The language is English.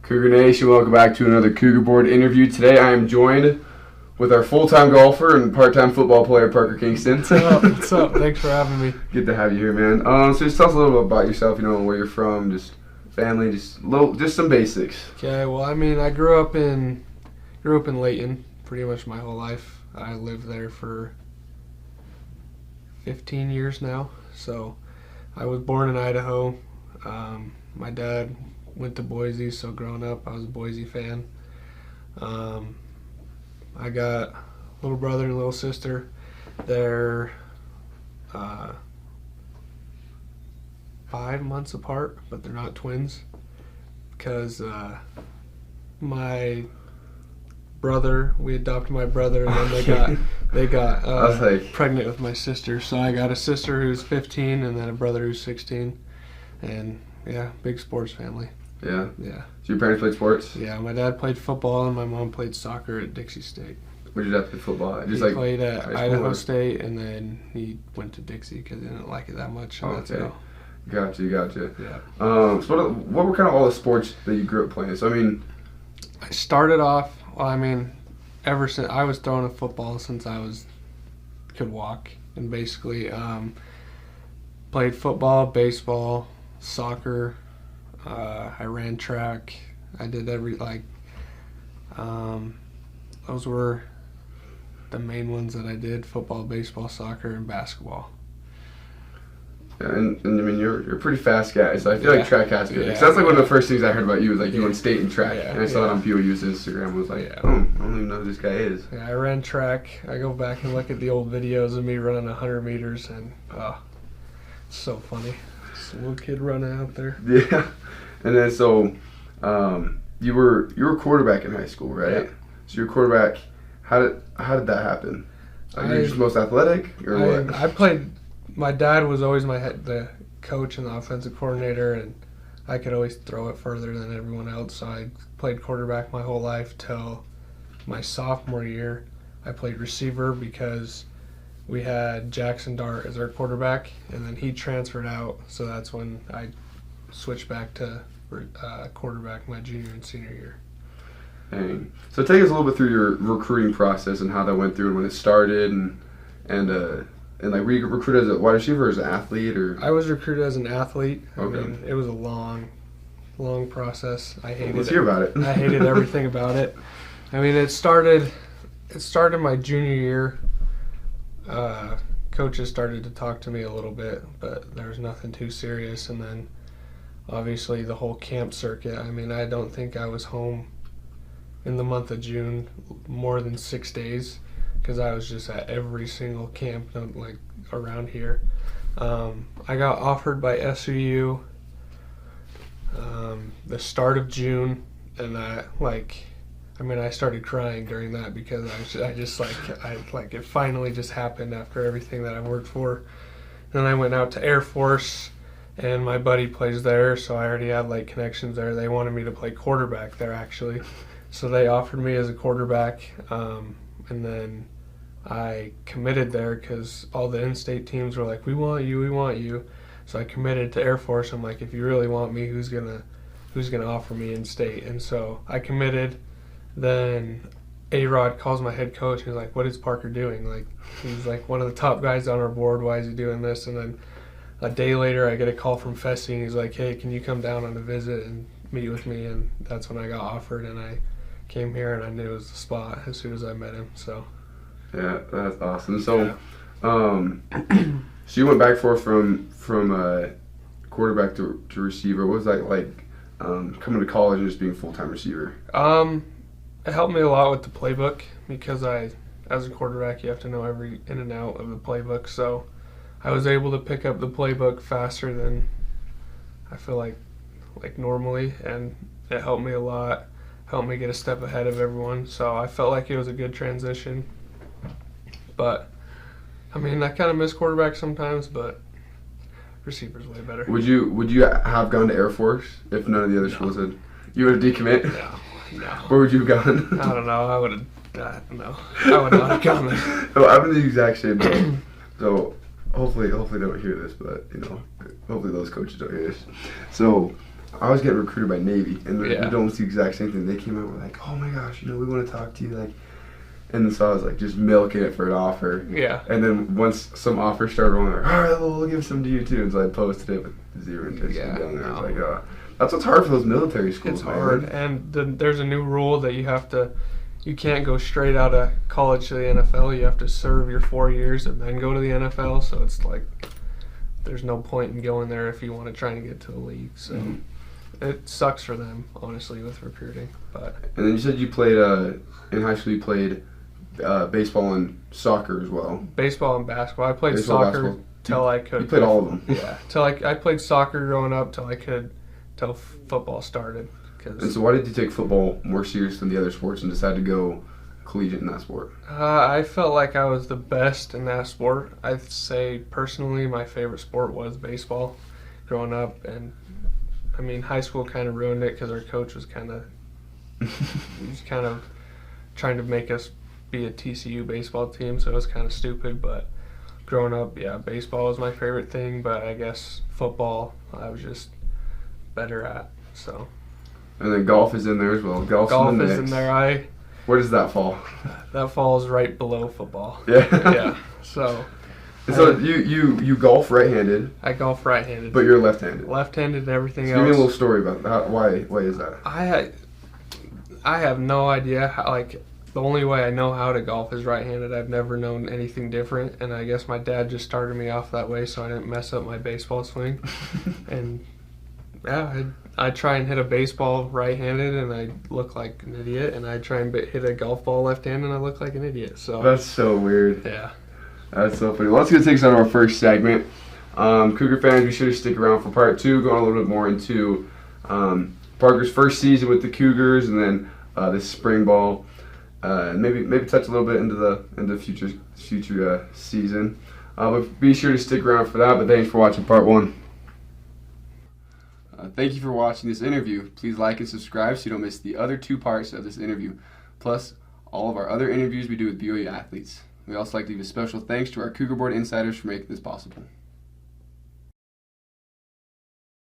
Cougar Nation, welcome back to another Cougar Board interview. Today I am joined with our full-time golfer and part-time football player, Parker Kingston. What's up? Thanks for having me. Good to have you here, man. So just tell us a little bit about yourself, where you're from, just family, just some basics. Okay, well, I grew up in Layton pretty much my whole life. I lived there for 15 years now. So I was born in Idaho. My dad went to Boise, so growing up I was a Boise fan. I got a little brother and a little sister. They're 5 months apart, but they're not twins because we adopted my brother, and then they got pregnant with my sister. So I got a sister who's 15 and then a brother who's 16, and yeah, big sports family. Yeah. Yeah. So your parents played sports? Yeah, my dad played football and my mom played soccer at Dixie State. Where did you have to play football? He played at Idaho State, and then he went to Dixie because he didn't like it that much. Okay. Gotcha. Yeah. So what were kind of all the sports that you grew up playing? So, I started off, ever since I was throwing a football since I could walk, and basically played football, baseball, soccer. I ran track. I did those were the main ones that I did: football, baseball, soccer, and basketball. Yeah, and you're a pretty fast guy, so I feel like track has to be. That's like one of the first things I heard about you was you won state in track, and I saw it on POU's Instagram. I was like, I don't even know who this guy is. Yeah, I ran track. I go back and look at the old videos of me running 100 meters, and it's so funny. Just a little kid running out there. Yeah, and then you were quarterback in high school, right? Yeah. So you're quarterback. How did that happen? You're just most athletic, or what? I played. My dad was always the coach and the offensive coordinator, and I could always throw it further than everyone else. So I played quarterback my whole life till my sophomore year. I played receiver because we had Jackson Dart as our quarterback, and then he transferred out. So that's when I switched back to quarterback my junior and senior year. Dang. So take us a little bit through your recruiting process and how that went through and when it started, and were you recruited as a wide receiver or as an athlete, or? I was recruited as an athlete. Okay. It was a long process. I hated Let's hear about it. I hated everything about it. It started my junior year. Coaches started to talk to me a little bit, but there was nothing too serious. And then obviously the whole camp circuit. I don't think I was home in the month of June more than 6 days, because I was just at every single camp around here. I got offered by SUU the start of June, and I started crying during that because it finally just happened after everything that I worked for. Then I went out to Air Force, and my buddy plays there, so I already had connections there. They wanted me to play quarterback there, actually. So they offered me as a quarterback, and then I committed there because all the in-state teams were like, we want you. So I committed to Air Force. I'm like, if you really want me, who's gonna offer me in-state? And so I committed. Then A-Rod calls my head coach. He's like, what is Parker doing? He's one of the top guys on our board. Why is he doing this? And then a day later, I get a call from Fessy, and he's like, hey, can you come down on a visit and meet with me? And that's when I got offered, and I came here, and I knew it was the spot as soon as I met him. So. Yeah, that's awesome. So, so you went back and forth from quarterback to receiver. What was that like coming to college and just being a full-time receiver? It helped me a lot with the playbook because as a quarterback, you have to know every in and out of the playbook. So I was able to pick up the playbook faster than I feel like normally, and it helped me a lot. Helped me get a step ahead of everyone. So I felt like it was a good transition. But, I kind of miss quarterback sometimes, but receiver's way better. Would you have gone to Air Force if none of the other schools had? You would have decommit? No. Where would you have gone? I don't know. I would not have gone there. Oh, I'm in the exact same boat. So, hopefully they don't hear this, but, hopefully those coaches don't hear this. So, I was getting recruited by Navy, and they're doing the exact same thing. They came out and were like, "Oh my gosh, we want to talk to you," like. And then so I was like just milking it for an offer. Yeah. And then once some offers started rolling, like, all right, well, we'll give some to you too. And so I posted it with 0 interest. Yeah. Down there. I was like, oh. That's what's hard for those military schools. It's hard, and there's a new rule that you can't go straight out of college to the NFL. You have to serve your 4 years and then go to the NFL. So it's like there's no point in going there if you want to try and get to the league. So it sucks for them, honestly, with recruiting. But and then you said you played in high school. You played baseball and soccer as well. Baseball and basketball. I played soccer till I could. You played all of them. Yeah, till I played soccer growing up till football started. And so why did you take football more serious than the other sports and decide to go collegiate in that sport? I felt like I was the best in that sport. I'd say personally my favorite sport was baseball growing up, and I mean high school kind of ruined it because our coach was kind of trying to make us be a TCU baseball team, so it was kind of stupid. But growing up, yeah, baseball was my favorite thing, but I guess football I was just better at. So. And then golf is in there as well. Golf is in there. Where does that fall? That falls right below football. Yeah. Yeah. So. So you golf right-handed. I golf right-handed. But you're left-handed. Left-handed and everything else. Give me a little story about that. Why is that? I have no idea how, like. The only way I know how to golf is right-handed. I've never known anything different, and I guess my dad just started me off that way so I didn't mess up my baseball swing. And yeah, I try and hit a baseball right-handed, and I look like an idiot, and I try and hit a golf ball left-handed, and I look like an idiot. So that's so weird. Yeah. That's so funny. Well, let's get things out of our first segment. Cougar fans, be sure to stick around for part 2, going a little bit more into Parker's first season with the Cougars, and then this spring ball. Maybe touch a little bit into the future season, but be sure to stick around for that. But thanks for watching part 1. Thank you for watching this interview. Please like and subscribe so you don't miss the other 2 parts of this interview, plus all of our other interviews we do with BYU athletes. We also like to give a special thanks to our Cougar Board insiders for making this possible.